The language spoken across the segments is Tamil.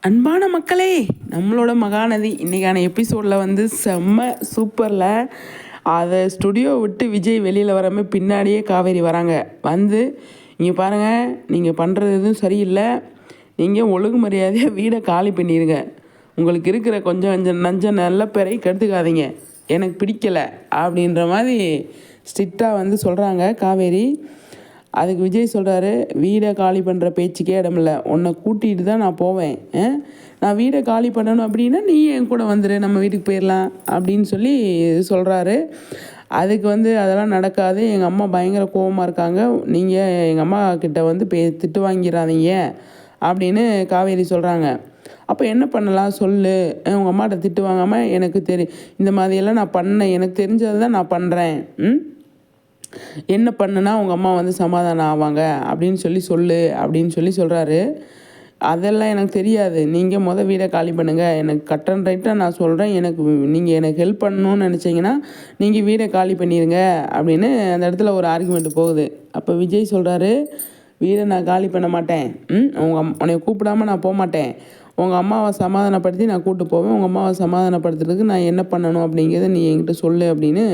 அன்பான மக்களே, நம்மளோட மகாநதி இன்றைக்கான எபிசோடில் வந்து செம்ம சூப்பரில் அதை ஸ்டுடியோ விட்டு விஜய் வெளியில் வராமல் பின்னாடியே காவேரி வராங்க. வந்து இங்கே பாருங்கள், நீங்கள் பண்ணுறது எதுவும் சரியில்லை, நீங்கள் ஒழுங்கு மரியாதையாக வீடை காலி பண்ணிடுங்க, உங்களுக்கு இருக்கிற கொஞ்சம் நஞ்சம் நல்ல பேரை கெடுத்துக்காதீங்க, எனக்கு பிடிக்கலை அப்படின்ற மாதிரி ஸ்ட்ரிக்டாக வந்து சொல்கிறாங்க காவேரி. அதுக்கு விஜய் சொல்கிறாரு, வீடை காலி பண்ணுற பேச்சுக்கே இடமில்ல, உன்னை கூட்டிகிட்டு தான் நான் போவேன், நான் வீடை காலி பண்ணணும் அப்படின்னா நீ என் கூட வந்துடு, நம்ம வீட்டுக்கு போயிடலாம் அப்படின்னு சொல்லி சொல்கிறாரு. அதுக்கு வந்து அதெல்லாம் நடக்காது, எங்கள் அம்மா பயங்கர கோபமாக இருக்காங்க, நீங்கள் எங்கள் அம்மா கிட்ட வந்து திட்டு வாங்கிடாதீங்க அப்படின்னு காவேரி சொல்கிறாங்க. அப்போ என்ன பண்ணலாம் சொல்லு, உங்கள் அம்மாட்ட திட்டு வாங்காமல் எனக்கு இந்த மாதிரியெல்லாம் நான் பண்ணேன், எனக்கு தெரிஞ்சது தான் நான் பண்ணுறேன், என்ன பண்ணுனா உங்கள் அம்மா வந்து சமாதானம் ஆவாங்க அப்படின்னு சொல்லு அப்படின்னு சொல்கிறாரு. அதெல்லாம் எனக்கு தெரியாது, நீங்கள் வீடை காலி பண்ணுங்கள், எனக்கு கட் அண்ட் ரைட்டாக நான் சொல்கிறேன், நீங்கள் எனக்கு ஹெல்ப் பண்ணணும்னு நினச்சிங்கன்னா நீங்கள் வீடை காலி பண்ணிடுங்க அப்படின்னு அந்த இடத்துல ஒரு ஆர்குமெண்ட் போகுது. அப்போ விஜய் சொல்கிறாரு, வீடை நான் காலி பண்ண மாட்டேன், உன்னை கூப்பிடாமல் நான் போக மாட்டேன், உங்கள் அம்மாவை சமாதானப்படுத்தி நான் கூப்பிட்டு போவேன், உங்கள் அம்மாவை சமாதானப்படுத்துறதுக்கு நான் என்ன பண்ணணும் அப்படிங்கிறத நீ என்கிட்ட சொல்லு அப்படின்னு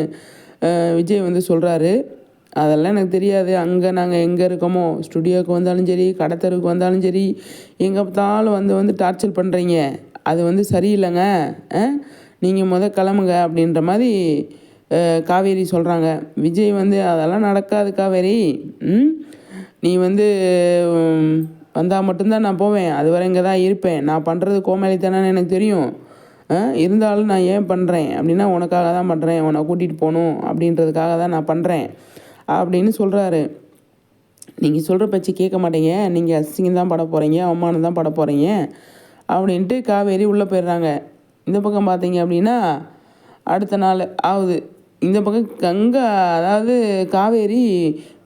விஜய் வந்து சொல்கிறாரு. அதெல்லாம் எனக்கு தெரியாது, அங்கே நாங்கள் எங்கே இருக்கோமோ, ஸ்டுடியோவுக்கு வந்தாலும் சரி, கடத்தருக்கு வந்தாலும் சரி, எங்கே பார்த்தாலும் வந்து டார்ச்சர் பண்ணுறீங்க, அது வந்து சரியில்லைங்க, நீங்கள் கிளம்புங்க அப்படின்ற மாதிரி காவேரி சொல்கிறாங்க. விஜய் வந்து அதெல்லாம் நடக்காது காவேரி, நீ வந்து வந்தால் மட்டும்தான் நான் போவேன், அது வரை இங்கே தான் இருப்பேன், நான் பண்ணுறது கோமாளித்தனன்னு எனக்கு தெரியும், இருந்தாலும் நான் ஏன் பண்ணுறேன் அப்படின்னா உனக்காக தான் பண்ணுறேன், உன்னை கூட்டிகிட்டு போகணும் அப்படின்றதுக்காக தான் நான் பண்ணுறேன் அப்படின்னு சொல்கிறாரு. நீங்கள் சொல்கிற பேச்சு கேட்க மாட்டீங்க, நீங்கள் அசிங்கம் தான் பட போகிறீங்க, அவமானம் தான் பட போகிறீங்க அப்படின்ட்டு காவேரி உள்ளே போயிடுறாங்க. இந்த பக்கம் பார்த்தீங்க அப்படின்னா அடுத்த நாள் ஆகுது. இந்த பக்கம் கங்கா, அதாவது காவேரி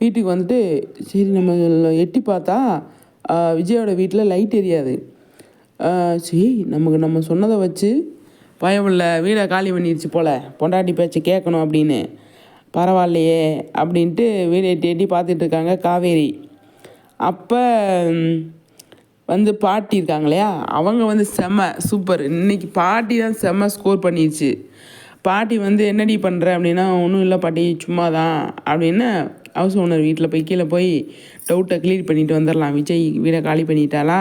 வீட்டுக்கு வந்துட்டு சரி நம்ம எட்டி பார்த்தா விஜயோட வீட்டில் லைட் எரியாது, சரி நம்ம சொன்னதை வச்சு பயமுள்ள வீடை காலி பண்ணிடுச்சு போல், பொண்டாட்டி பேச்சு கேட்கணும் அப்படின்னு, பரவாயில்லையே அப்படின்ட்டு வீடை எட்டி பார்த்துட்ருக்காங்க காவேரி. அப்போ வந்து பாட்டி இருக்காங்க இல்லையா, அவங்க வந்து செம்ம சூப்பர், இன்றைக்கி பாட்டி தான் செம்ம ஸ்கோர் பண்ணிடுச்சு. பாட்டி வந்து என்னடி பண்ணுற அப்படின்னா, ஒன்றும் இல்லை பாட்டி சும்மா தான் அப்படின்னு ஹவுஸ் ஓனர் வீட்டில் போய் கீழே போய் டவுட்டை க்ளியர் பண்ணிட்டு வந்துடலாம், விஜய் வீடை காலி பண்ணிட்டாலா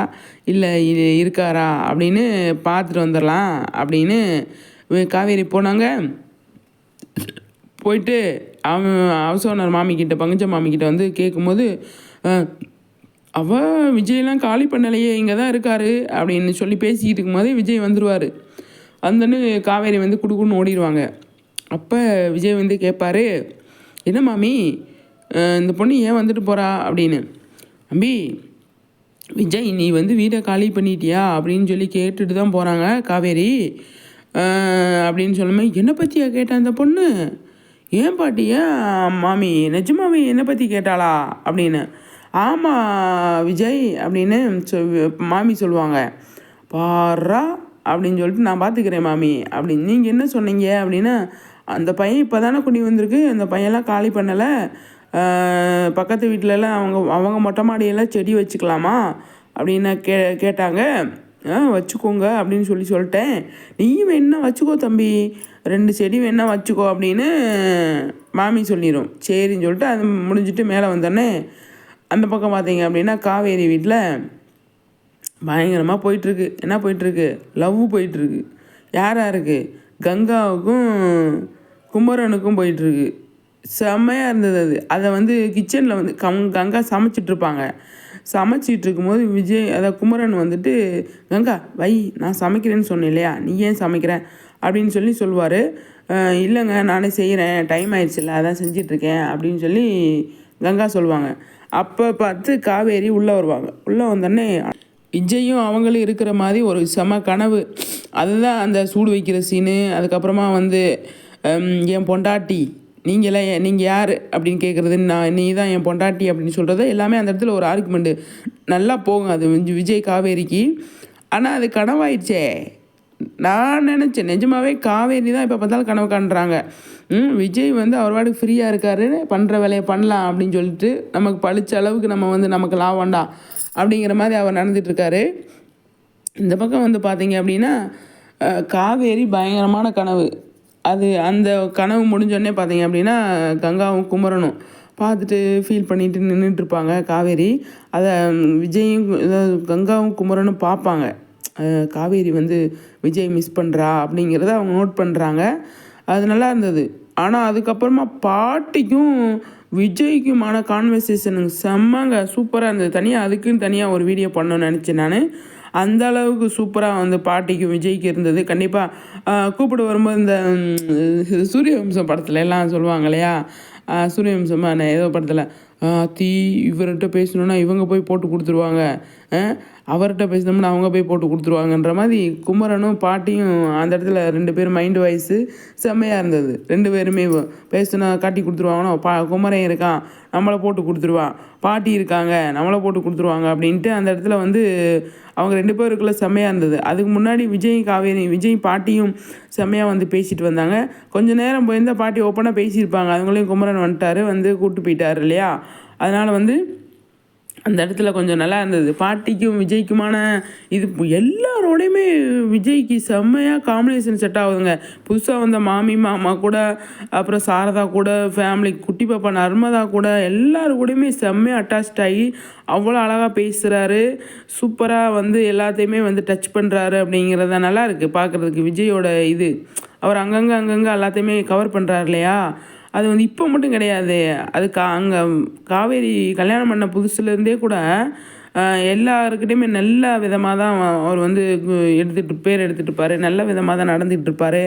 இல்லை இது இருக்காரா அப்படின்னு பார்த்துட்டு வந்துடலாம் அப்படின்னு காவேரி போனாங்க. போயிட்டு அவன் ஹவுஸ் ஓனர் மாமிக்கிட்ட, பங்கஜ மாமிக்கிட்ட வந்து கேட்கும்போது, விஜயெல்லாம் காலி பண்ணலையே, இங்கே தான் இருக்காரு அப்படின்னு சொல்லி பேசிக்கிட்டு இருக்கும்போதே விஜய் வந்துடுவார். வந்தோன்னு காவேரி வந்து குடுக்குன்னு ஓடிடுவாங்க. அப்போ விஜய் வந்து கேட்பார், என்ன மாமி இந்த பொண்ணு ஏன் வந்துட்டு போகிறா அப்படின்னு. அம்பி விஜய் நீ வந்து வீடை காலி பண்ணிட்டியா அப்படின்னு சொல்லி கேட்டுட்டு தான் போகிறாங்க காவேரி அப்படின்னு சொல்லும்போது, என்னை பற்றியா கேட்டேன் அந்த பொண்ணு, ஏன் பாட்டி, ஏன் மாமி நிஜமாவே என்னை பற்றி கேட்டாளா அப்படின்னு. ஆமாம் விஜய் அப்படின்னு மாமி சொல்லுவாங்க. பாரா அப்படின்னு சொல்லிட்டு, நான் பார்த்துக்கிறேன் மாமி அப்படின்னு. நீங்கள் என்ன சொன்னீங்க அப்படின்னா, அந்த பையன் இப்போ தானே குடி வந்திருக்கு, அந்த பையன்லாம் காலி பண்ணலை, பக்கத்து வீட்டிலலாம் அவங்க மொட்டை மாடியெல்லாம் செடி வச்சுக்கலாமா அப்படின்னு கேட்டாங்க. வச்சுக்கோங்க அப்படின்னு சொல்லிட்டேன், நீயும் வேணா வச்சுக்கோ தம்பி, 2 செடி வேணா வச்சுக்கோ அப்படின்னு மாமி சொல்லிடும். சரின்னு சொல்லிட்டு அது முடிஞ்சுட்டு மேலே வந்தோடனே அந்த பக்கம் பார்த்தீங்க அப்படின்னா காவேரி வீட்டில் பயங்கரமாக போயிட்டுருக்கு. என்ன போயிட்டுருக்கு, லவ் போயிட்டுருக்கு. யாருக்கு, கங்காவுக்கும் குமரனுக்கும் போயிட்டுருக்கு. செம்மையாக இருந்தது அது. அதை வந்து கிச்சனில் வந்து கங்கா சமைச்சிட்ருப்பாங்க. சமைச்சிட்டு இருக்கும்போது விஜய், அதாவது குமரன் வந்துட்டு, கங்கா வை, நான் சமைக்கிறேன்னு சொன்னேன் இல்லையா, நீ ஏன் சமைக்கிற அப்படின்னு சொல்லுவார். இல்லைங்க நானே செய்கிறேன், டைம் ஆயிடுச்சுல்ல அதான் செஞ்சிட்ருக்கேன் அப்படின்னு சொல்லி கங்கா சொல்லுவாங்க. அப்போ பார்த்து காவேரி உள்ளே வருவாங்க. உள்ளே வந்தோடனே விஜயும் அவங்களும் இருக்கிற மாதிரி ஒரு செம கனவு, அதுதான் அந்த சூடு வைக்கிற சீனு. அதுக்கப்புறமா வந்து என் பொண்டாட்டி, நீங்கள் யார் அப்படின்னு கேட்குறது, நீ தான் என் பொண்டாட்டி அப்படின்னு சொல்கிறது எல்லாமே அந்த இடத்துல ஒரு ஆர்குமெண்ட்டு நல்லா போகும் அது விஜய் காவேரிக்கு. ஆனால் அது கனவாயிடுச்சே, நான் நினச்சேன் நிஜமாவே காவேரி தான் இப்போ பார்த்தாலும் கனவு காண்றாங்க. விஜய் வந்து அவர் பாட்டுக்கு ஃப்ரீயாக இருக்காரு, பண்ணுற வேலையை பண்ணலாம் அப்படின்னு சொல்லிட்டு, நமக்கு பழிச்ச அளவுக்கு நமக்கு லாபம்டா அப்படிங்கிற மாதிரி அவர் நடந்துகிட்ருக்காரு. இந்த பக்கம் வந்து பார்த்தீங்க அப்படின்னா காவேரி பயங்கரமான கனவு. அது அந்த கனவு முடிஞ்சோடனே பார்த்தீங்க அப்படின்னா கங்காவும் குமரனும் பார்த்துட்டு ஃபீல் பண்ணிட்டு நின்றுட்டுருப்பாங்க காவேரி. அதை விஜயும் கங்காவும் குமரனும் பார்ப்பாங்க. காவேரி வந்து விஜய் மிஸ் பண்ணுறா அப்படிங்கிறத அவங்க நோட் பண்ணுறாங்க. அது நல்லா இருந்தது. ஆனால் அதுக்கப்புறமா பாட்டிக்கும் விஜய்க்குமான கான்வர்சேஷனுங்க செம்மங்க சூப்பராக இருந்தது. தனியாக அதுக்குன்னு தனியாக ஒரு வீடியோ பண்ணணும்னு நினச்சேன் நான். அந்த அளவுக்கு சூப்பராக வந்து பாட்டிக்கு விஜய்க்கு இருந்தது. கண்டிப்பாக கூப்பிட வரும்போது இந்த சூரியவம்சம் படத்தில் எல்லாம் சொல்லுவாங்க இல்லையா, சூரியவம்சமாக ஏதோ படத்தில் தீ இவர்கிட்ட பேசணுன்னா இவங்க போய் போட்டு கொடுத்துருவாங்க, அவர்கிட்ட பேசினோம்னா அவங்க போய் போட்டு கொடுத்துருவாங்கன்ற மாதிரி குமரனும் பாட்டியும் அந்த இடத்துல 2 பேரும் மைண்டு வாய்ஸு செம்மையாக இருந்தது. 2 பேருமே பேசுனா காட்டி கொடுத்துருவாங்கன்னா குமரன் இருக்கான் நம்மளை போட்டு கொடுத்துருவான், பாட்டி இருக்காங்க நம்மளை போட்டு கொடுத்துருவாங்க அப்படின்ட்டு அந்த இடத்துல வந்து அவங்க 2 பேருக்குள்ளே செம்மையாக இருந்தது. அதுக்கு முன்னாடி விஜய் பாட்டியும் செம்மையாக வந்து பேசிட்டு வந்தாங்க. கொஞ்சம் நேரம் போயிருந்தால் பாட்டி ஓப்பனாக பேசியிருப்பாங்க. அவங்களையும் குமரன் வந்துட்டார், வந்து கூப்பிட்டு போயிட்டார் இல்லையா. அதனால் வந்து அந்த இடத்துல கொஞ்சம் நல்லா இருந்தது. பாட்டிக்கும் விஜய்க்குமான இது எல்லாரோடையுமே விஜய்க்கு செம்மையாக காம்பினேஷன் செட் ஆகுதுங்க. புதுசாக வந்த மாமா கூட, அப்புறம் சாரதா கூட, ஃபேமிலி குட்டி பாப்பா நர்மதா கூட, எல்லாரு கூடயுமே செம்மையாக அட்டாச்ட் ஆகி அவ்வளோ அழகாக பேசுகிறாரு. சூப்பராக வந்து எல்லாத்தையுமே வந்து டச் பண்ணுறாரு அப்படிங்கிறத நல்லா இருக்குது பார்க்குறதுக்கு. விஜயோட இது அவர் அங்கங்கே எல்லாத்தையுமே கவர் பண்ணுறாரு இல்லையா. அது வந்து இப்போ மட்டும் கிடையாது. அது அங்கே காவேரி கல்யாணம் பண்ண புதுசுலேருந்தே கூட எல்லாருக்கிட்டையுமே நல்ல விதமாக தான் அவர் வந்து பேர் எடுத்துகிட்டு இருப்பார். நல்ல விதமாக தான் நடந்துகிட்டு இருப்பார்.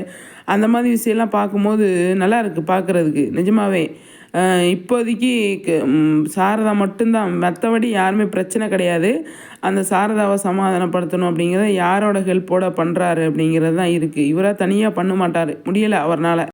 அந்த மாதிரி விஷயம்லாம் பார்க்கும்போது நல்லா இருக்குது பார்க்குறதுக்கு நிஜமாகவே. இப்போதைக்கு சாரதா மட்டும்தான், மற்றபடி யாருமே பிரச்சனை கிடையாது. அந்த சாரதாவை சமாதானப்படுத்தணும் அப்படிங்கிறத யாரோட ஹெல்ப்போடு பண்ணுறாரு அப்படிங்கிறது தான் இருக்குது. இவராக தனியாக பண்ண மாட்டார், முடியலை அவர்னால்.